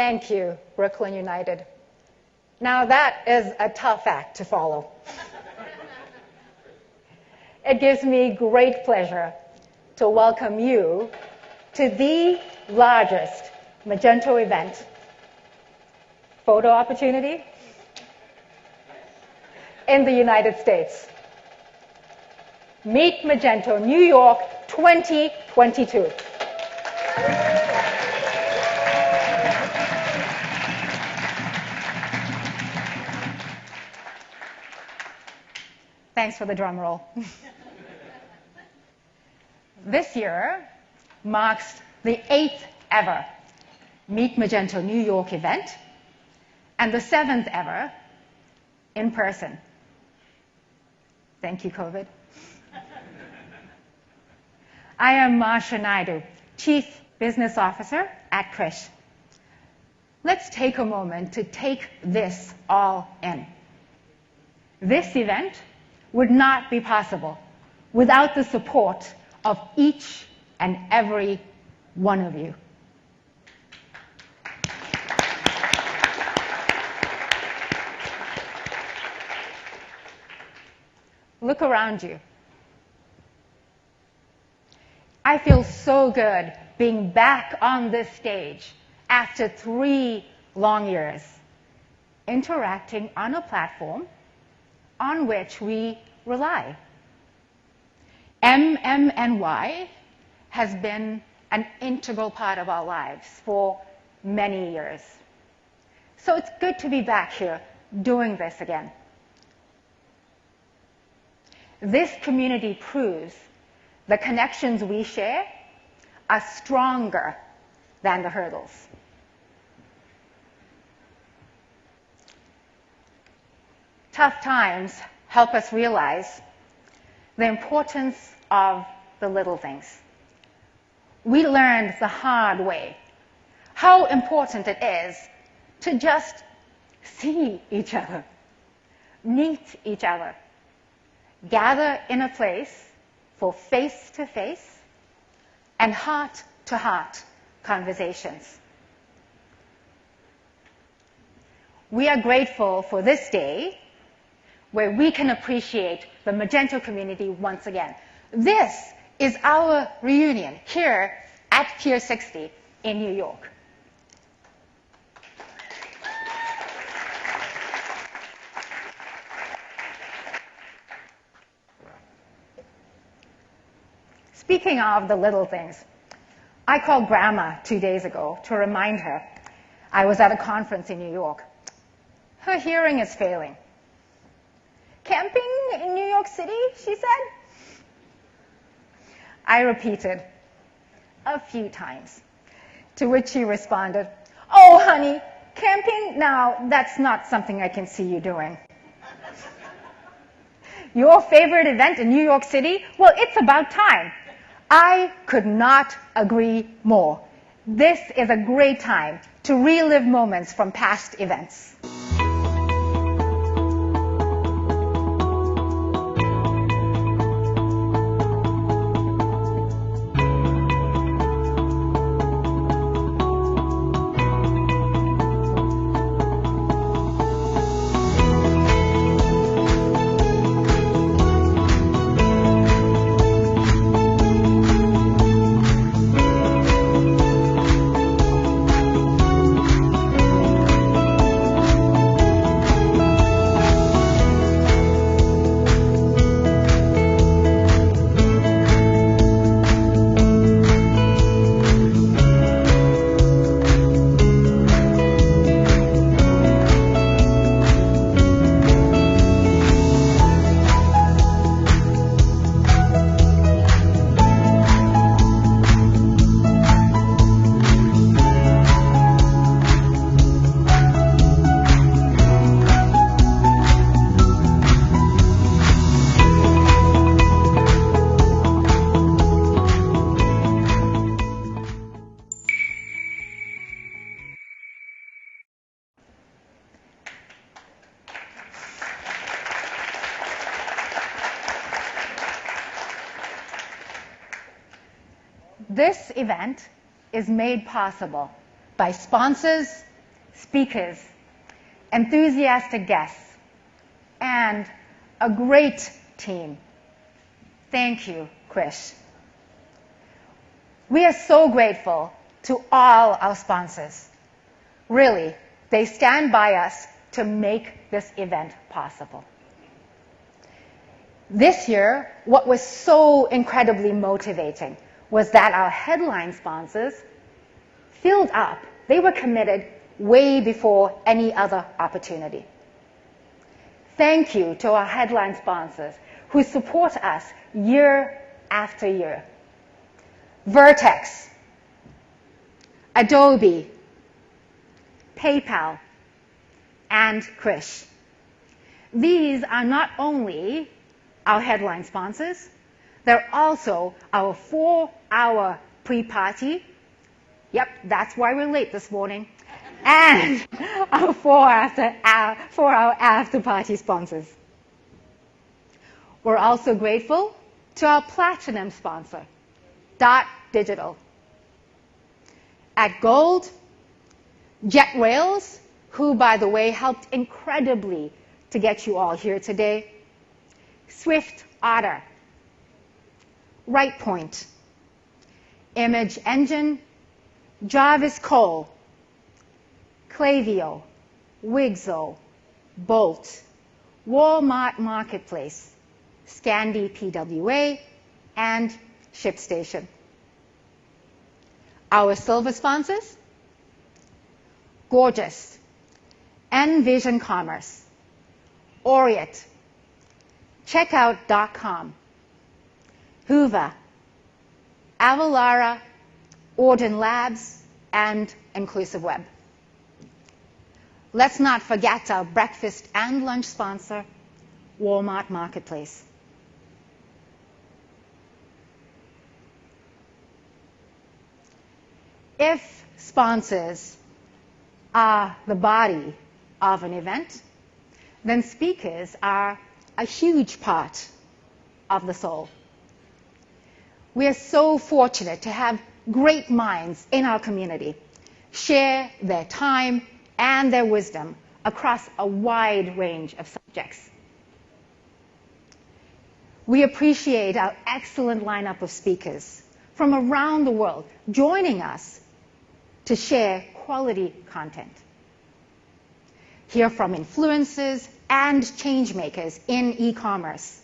Thank you, Brooklyn United. Now that is a tough act to follow. It gives me great pleasure to welcome you to the largest Magento event. Photo opportunity? In the United States. Meet Magento New York 2022. Thanks for the drum roll. This year marks the 8th ever Meet Magento New York event and the 7th ever in person. Thank you, COVID. I am Marsha Naidoo, Chief Business Officer at Krish. Let's take a moment to take this all in. This event would not be possible without the support of each and every one of you. Look around you. I feel so good being back on this stage after 3 long years, interacting on a platform on which we rely. MMNY has been an integral part of our lives for many years. So it's good to be back here doing this again. This community proves the connections we share are stronger than the hurdles. Tough times help us realize the importance of the little things. We learned the hard way how important it is to just see each other, meet each other, gather in a place for face-to-face and heart-to-heart conversations. We are grateful for this day where we can appreciate the Magento community once again. This is our reunion here at Pier 60 in New York. Speaking of the little things, I called Grandma 2 days ago to remind her I was at a conference in New York. Her hearing is failing. Camping in New York City, she said. I repeated a few times, to which she responded, "Oh, honey, camping? Now, that's not something I can see you doing." Your favorite event in New York City? Well, it's about time. I could not agree more. This is a great time to relive moments from past events. This event is made possible by sponsors speakers, enthusiastic guests, and a great team. Thank you, Krish. We are so grateful to all our sponsors. Really, they stand by us to make this event possible. This year, what was so incredibly motivating was that our headline sponsors filled up. They were committed way before any other opportunity. Thank you to our headline sponsors who support us year after year. Vertex, Adobe, PayPal, and Krish. These are not only our headline sponsors, they're also our 4-hour pre-party. Yep, that's why we're late this morning. And our 4-hour after-party sponsors. We're also grateful to our platinum sponsor, Dot Digital. At Gold, Jet Rails, who, by the way, helped incredibly to get you all here today. Swift Otter, RightPoint, Image Engine, Jarvis Cole, Klaviyo, Wigzo, Bolt, Walmart Marketplace, Scandi PWA, and ShipStation. Our silver sponsors, Gorgeous, Envision Commerce, Oriat, Checkout.com, Hoover, Avalara, Orden Labs, and Inclusive Web. Let's not forget our breakfast and lunch sponsor, Walmart Marketplace. If sponsors are the body of an event, then speakers are a huge part of the soul. We are so fortunate to have great minds in our community share their time and their wisdom across a wide range of subjects. We appreciate our excellent lineup of speakers from around the world joining us to share quality content. Hear from influencers and changemakers in e-commerce.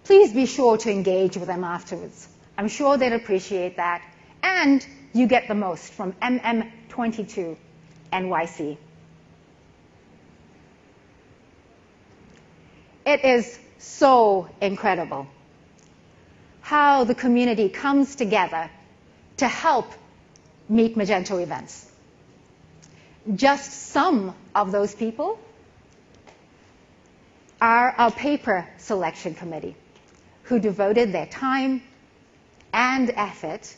Please be sure to engage with them afterwards. I'm sure they'd appreciate that. And you get the most from MM22 NYC. It is so incredible how the community comes together to help Meet Magento events. Just some of those people are our paper selection committee, who devoted their time and effort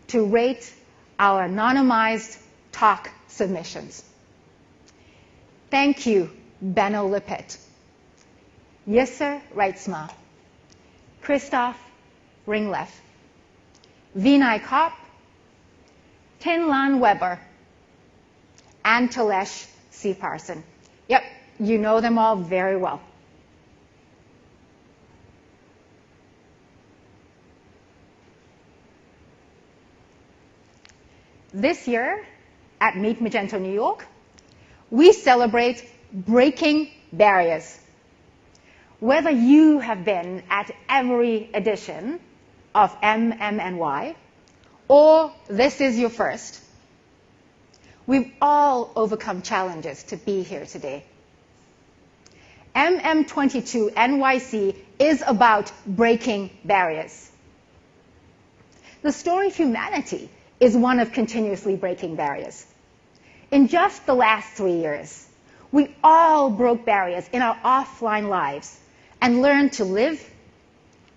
to rate our anonymized talk submissions. Thank you, Benno Lippert, Yisser Reitzma, Christoph Ringleff, Vinay Kopp, Tinlan Weber, and Talesh C. Parson. Yep, you know them all very well. This year at Meet Magento New York, we celebrate breaking barriers. Whether you have been at every edition of MMNY, or this is your first, we've all overcome challenges to be here today. MM22 NYC is about breaking barriers. The story of humanity is one of continuously breaking barriers. In just the last 3 years, we all broke barriers in our offline lives and learned to live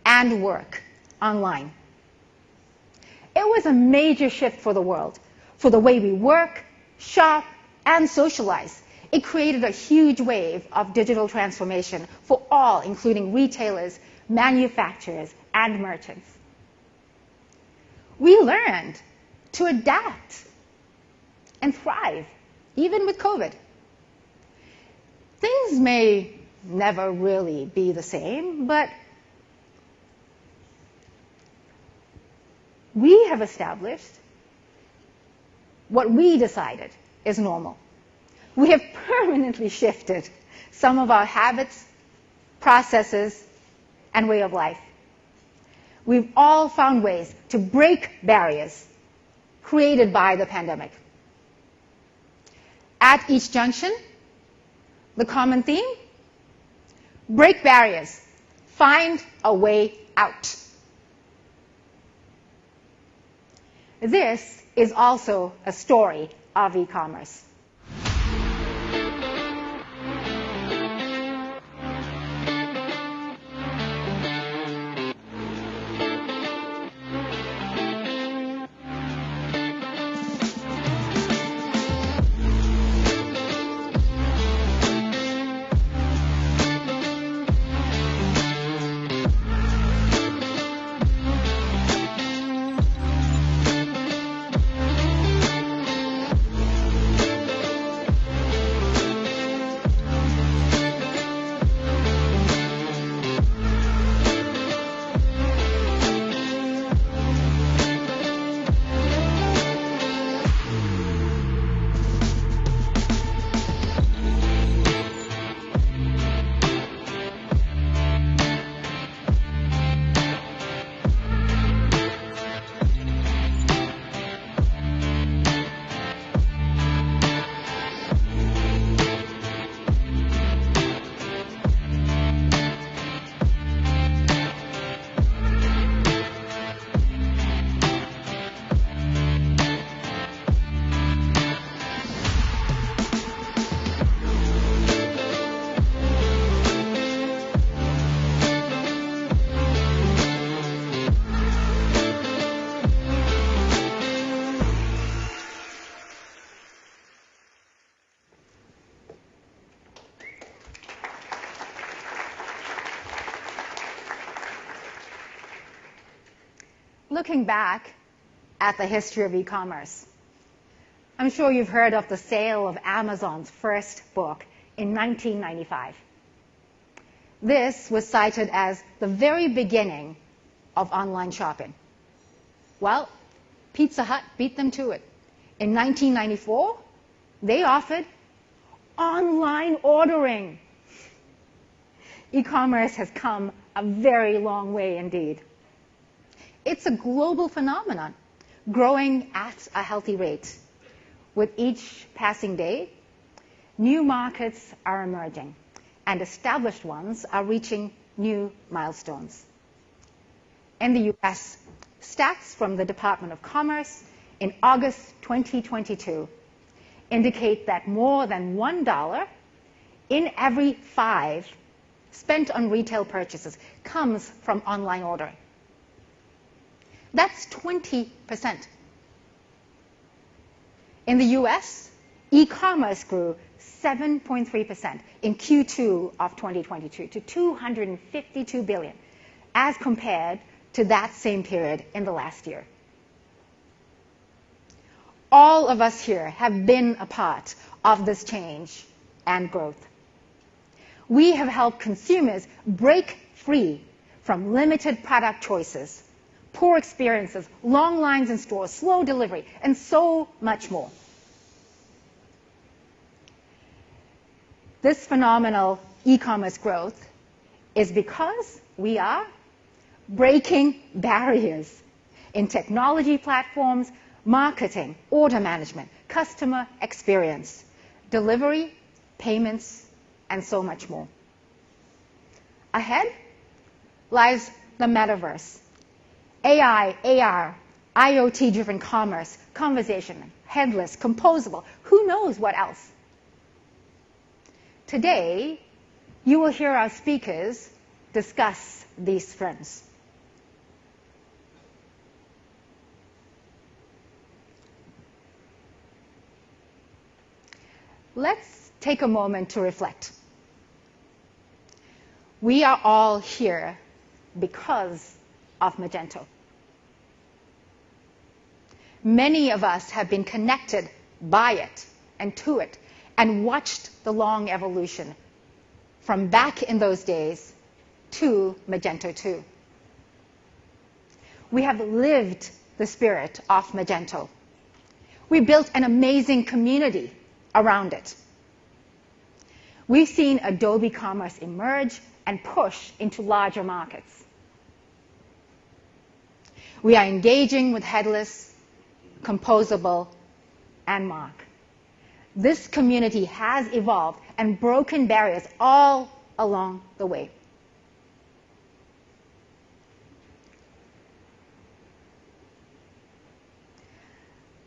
and work online. It was a major shift for the world, for the way we work, shop, and socialize. It created a huge wave of digital transformation for all, including retailers, manufacturers, and merchants. We learned to adapt. and thrive, even with COVID. Things may never really be the same, but we have established what we decided is normal. We have permanently shifted some of our habits, processes, and way of life. We've all found ways to break barriers created by the pandemic. At each junction, the common theme: break barriers, find a way out. This is also a story of e-commerce. Looking back at the history of e-commerce, I'm sure you've heard of the sale of Amazon's first book in 1995. This was cited as the very beginning of online shopping. Well, Pizza Hut beat them to it. In 1994, they offered online ordering. E-commerce has come a very long way indeed. It's a global phenomenon, growing at a healthy rate. With each passing day, new markets are emerging, and established ones are reaching new milestones. In the US, stats from the Department of Commerce in August 2022 indicate that more than $1 in every 5 spent on retail purchases comes from online ordering. That's 20%. In the US, e-commerce grew 7.3% in Q2 of 2022 to $252 billion, as compared to that same period in the last year. All of us here have been a part of this change and growth. We have helped consumers break free from limited product choices, poor experiences, long lines in stores, slow delivery, and so much more. This phenomenal e-commerce growth is because we are breaking barriers in technology platforms, marketing, order management, customer experience, delivery, payments, and so much more. Ahead lies the metaverse. AI, AR, IoT-driven commerce, conversation, headless, composable, who knows what else? Today, you will hear our speakers discuss these trends. Let's take a moment to reflect. We are all here because of Magento. Many of us have been connected by it, and to it, and watched the long evolution from back in those days to Magento 2. We have lived the spirit of Magento. We built an amazing community around it. We've seen Adobe Commerce emerge and push into larger markets. We are engaging with headless, composable, and Mark. This community has evolved and broken barriers all along the way.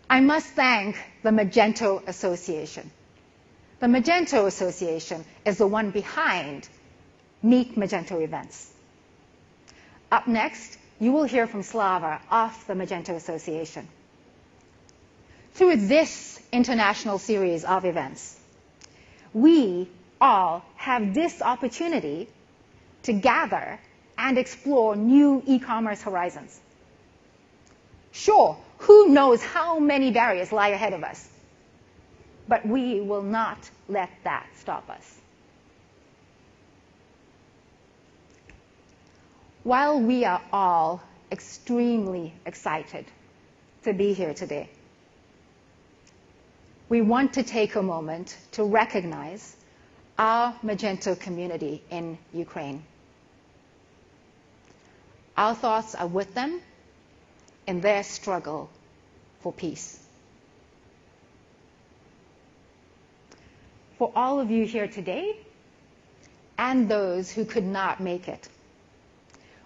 I must thank the Magento Association. The Magento Association is the one behind Meet Magento events. Up next, you will hear from Slava of the Magento Association. Through this international series of events, we all have this opportunity to gather and explore new e-commerce horizons. Sure, who knows how many barriers lie ahead of us? But we will not let that stop us. While we are all extremely excited to be here today, we want to take a moment to recognize our Magento community in Ukraine. Our thoughts are with them in their struggle for peace. For all of you here today, and those who could not make it,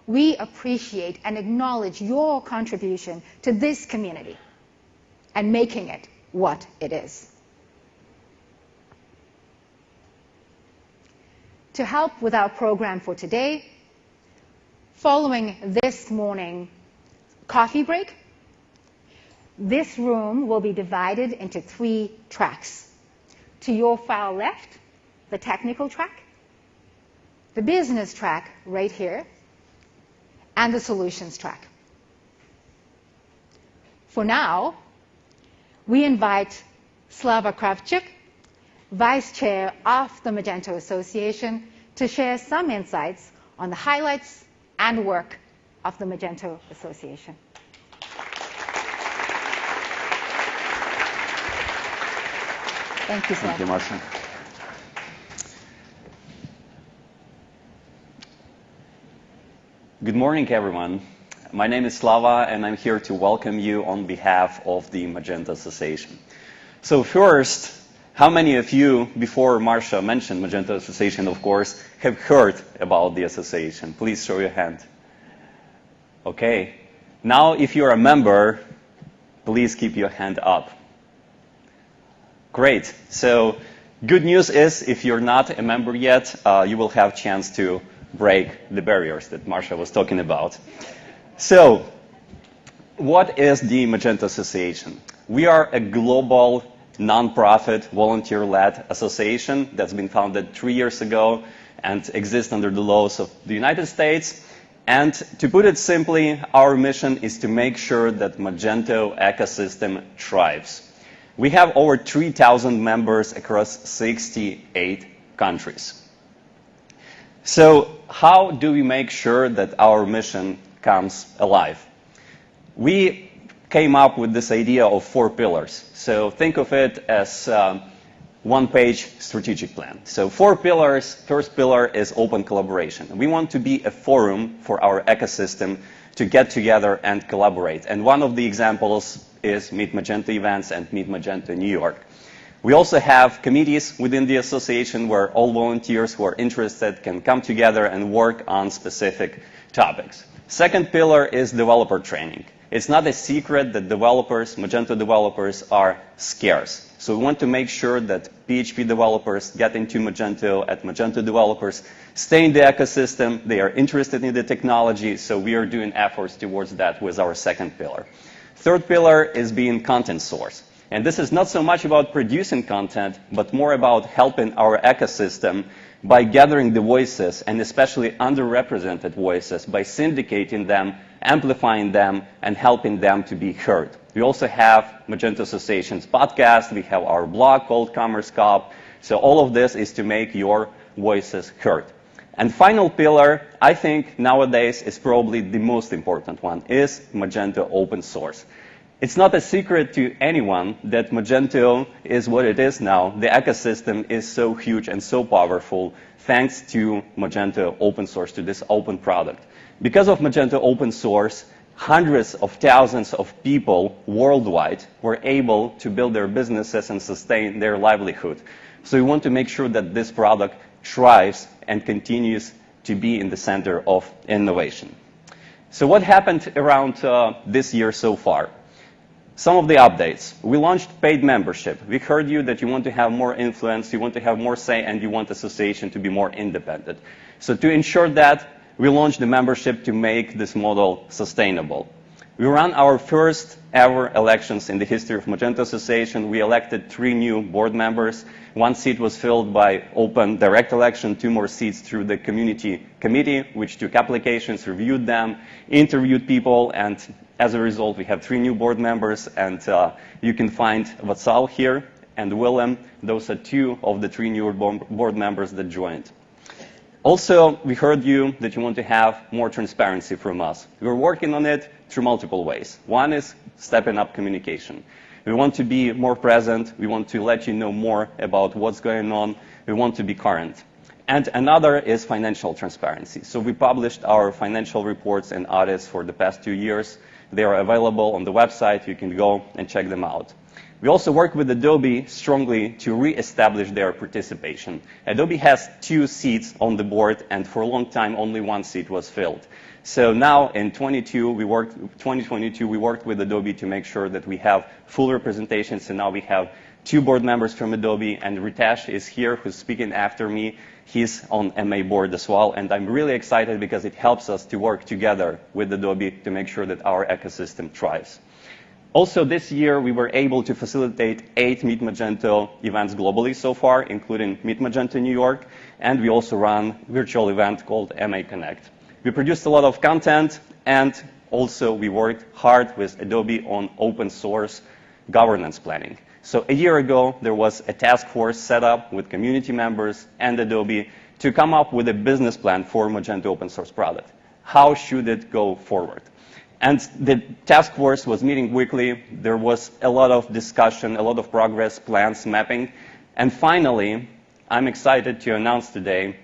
we appreciate and acknowledge your contribution to this community and making it what it is. To help with our program for today, following this morning coffee break, this room will be divided into 3 tracks. To your far left, the technical track, the business track right here, and the solutions track. For now, we invite Slava Kravchuk, Vice Chair of the Magento Association, to share some insights on the highlights and work of the Magento Association. Thank you, Slava. Thank you, Marsha. Good morning, everyone. My name is Slava, and I'm here to welcome you on behalf of the Magento Association. So first, how many of you, before Marsha mentioned Magento Association, of course, have heard about the association? Please show your hand. Okay. Now, if you're a member, please keep your hand up. Great. So good news is, if you're not a member yet, you will have a chance to break the barriers that Marsha was talking about. So what is the Magento Association? We are a global, non-profit, volunteer-led association that's been founded 3 years ago and exists under the laws of the United States. And to put it simply, our mission is to make sure that Magento ecosystem thrives. We have over 3,000 members across 68 countries. So how do we make sure that our mission comes alive? We came up with this idea of 4 pillars. So think of it as one-page strategic plan. So 4 pillars. First pillar is open collaboration. We want to be a forum for our ecosystem to get together and collaborate. And one of the examples is Meet Magento events and Meet Magento New York. We also have committees within the association where all volunteers who are interested can come together and work on specific topics. Second pillar is developer training. It's not a secret that developers, Magento developers, are scarce. So we want to make sure that PHP developers get into Magento, and Magento developers stay in the ecosystem. They are interested in the technology, so we are doing efforts towards that with our second pillar. Third pillar is being content source. And this is not so much about producing content, but more about helping our ecosystem by gathering the voices, and especially underrepresented voices, by syndicating them, amplifying them, and helping them to be heard. We also have Magento Association's podcast. We have our blog called Commerce Cop. So all of this is to make your voices heard. And final pillar, I think nowadays is probably the most important one, is Magento open source. It's not a secret to anyone that Magento is what it is now. The ecosystem is so huge and so powerful thanks to Magento open source, to this open product. Because of Magento open source, hundreds of thousands of people worldwide were able to build their businesses and sustain their livelihood. So we want to make sure that this product thrives and continues to be in the center of innovation. So what happened around this year so far? Some of the updates. We launched paid membership. We heard you that you want to have more influence, you want to have more say, and you want the association to be more independent. So to ensure that, we launched the membership to make this model sustainable. We ran our first ever elections in the history of Magento Association. We elected 3 new board members. 1 seat was filled by open direct election, 2 more seats through the community committee, which took applications, reviewed them, interviewed people, and as a result, we have 3 new board members, and you can find Vatsal here and Willem. Those are 2 of the 3 newer board members that joined. Also, we heard you that you want to have more transparency from us. We're working on it through multiple ways. One is stepping up communication. We want to be more present. We want to let you know more about what's going on. We want to be current. And another is financial transparency. So we published our financial reports and audits for the past 2 years. They are available on the website. You can go and check them out. We also work with Adobe strongly to reestablish their participation. Adobe has 2 seats on the board, and for a long time, only 1 seat was filled. So now in 2022, we worked with Adobe to make sure that we have full representation. So now we have 2 board members from Adobe, and Ritesh is here, who's speaking after me. He's on MA board as well, and I'm really excited because it helps us to work together with Adobe to make sure that our ecosystem thrives. Also, this year, we were able to facilitate 8 Meet Magento events globally so far, including Meet Magento New York, and we also run a virtual event called MA Connect. We produced a lot of content, and also we worked hard with Adobe on open source governance planning. So a year ago, there was a task force set up with community members and Adobe to come up with a business plan for Magento open source product. How should it go forward? And the task force was meeting weekly. There was a lot of discussion, a lot of progress, plans, mapping. And finally, I'm excited to announce today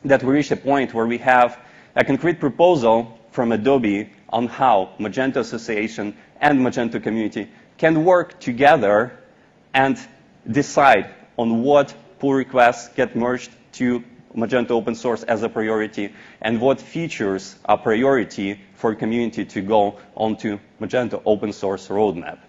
that we reached a point where we have a concrete proposal from Adobe on how Magento Association and Magento community can work together and decide on what pull requests get merged to Magento open source as a priority, and what features are priority for community to go onto Magento open source roadmap.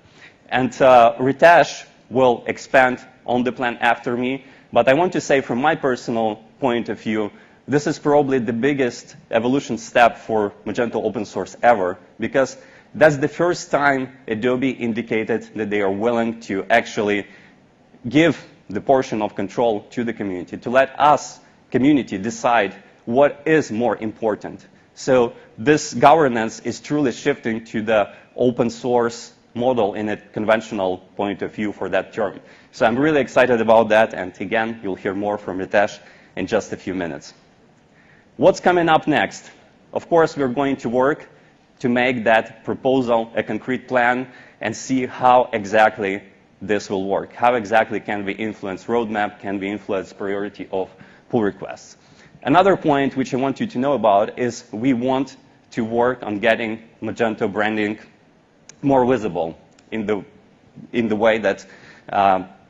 And Ritesh will expand on the plan after me, but I want to say from my personal point of view, this is probably the biggest evolution step for Magento open source ever, because that's the first time Adobe indicated that they are willing to actually give the portion of control to the community, to let us community decide what is more important. So this governance is truly shifting to the open source model in a conventional point of view for that term. So I'm really excited about that, and again, you'll hear more from Ritesh in just a few minutes. What's coming up next? Of course, we're going to work to make that proposal a concrete plan and see how exactly this will work. How exactly can we influence roadmap, can we influence priority of pull requests. Another point which I want you to know about is we want to work on getting Magento branding more visible in the way that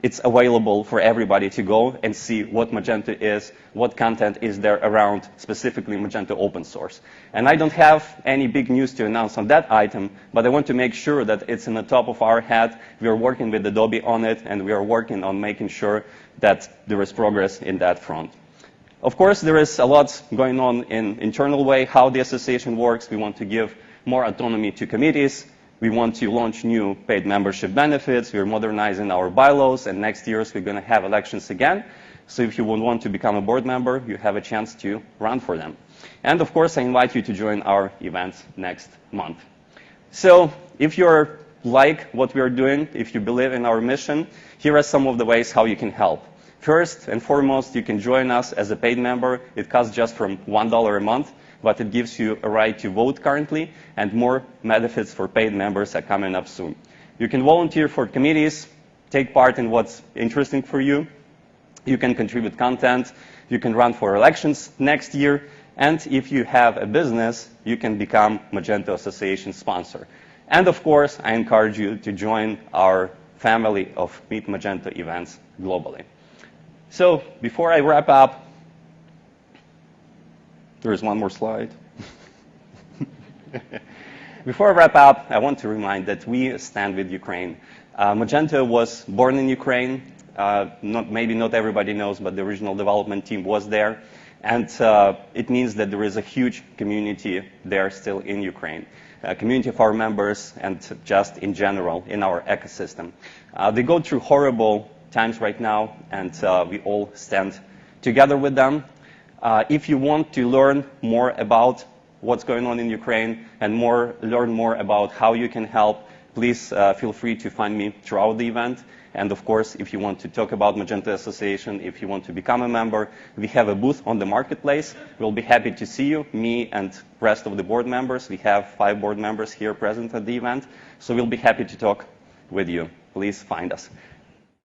it's available for everybody to go and see what Magento is, what content is there around specifically Magento open source. And I don't have any big news to announce on that item, but I want to make sure that it's in the top of our head. We are working with Adobe on it, and we are working on making sure that there is progress in that front. Of course, there is a lot going on in internal way, how the association works. We want to give more autonomy to committees. We want to launch new paid membership benefits. We're modernizing our bylaws, and next year we're going to have elections again. So if you would want to become a board member, you have a chance to run for them. And of course, I invite you to join our events next month. So if you're like what we are doing, if you believe in our mission, here are some of the ways how you can help. First and foremost, you can join us as a paid member. It costs just from $1 a month, but it gives you a right to vote currently, and more benefits for paid members are coming up soon. You can volunteer for committees, take part in what's interesting for you. You can contribute content. You can run for elections next year. And if you have a business, you can become Magento Association sponsor. And of course, I encourage you to join our family of Meet Magento events globally. So before I wrap up, there is one more slide. Before I wrap up, I want to remind that we stand with Ukraine. Magento was born in Ukraine. Maybe not everybody knows, but the original development team was there. And it means that there is a huge community there still in Ukraine, a community of our members and just in general in our ecosystem. They go through horrible times right now, and we all stand together with them. If you want to learn more about what's going on in Ukraine and learn more about how you can help, please feel free to find me throughout the event. And of course, if you want to talk about Magento Association, if you want to become a member, we have a booth on the marketplace. We'll be happy to see you, me and rest of the board members. We have 5 board members here present at the event, so we'll be happy to talk with you. Please find us.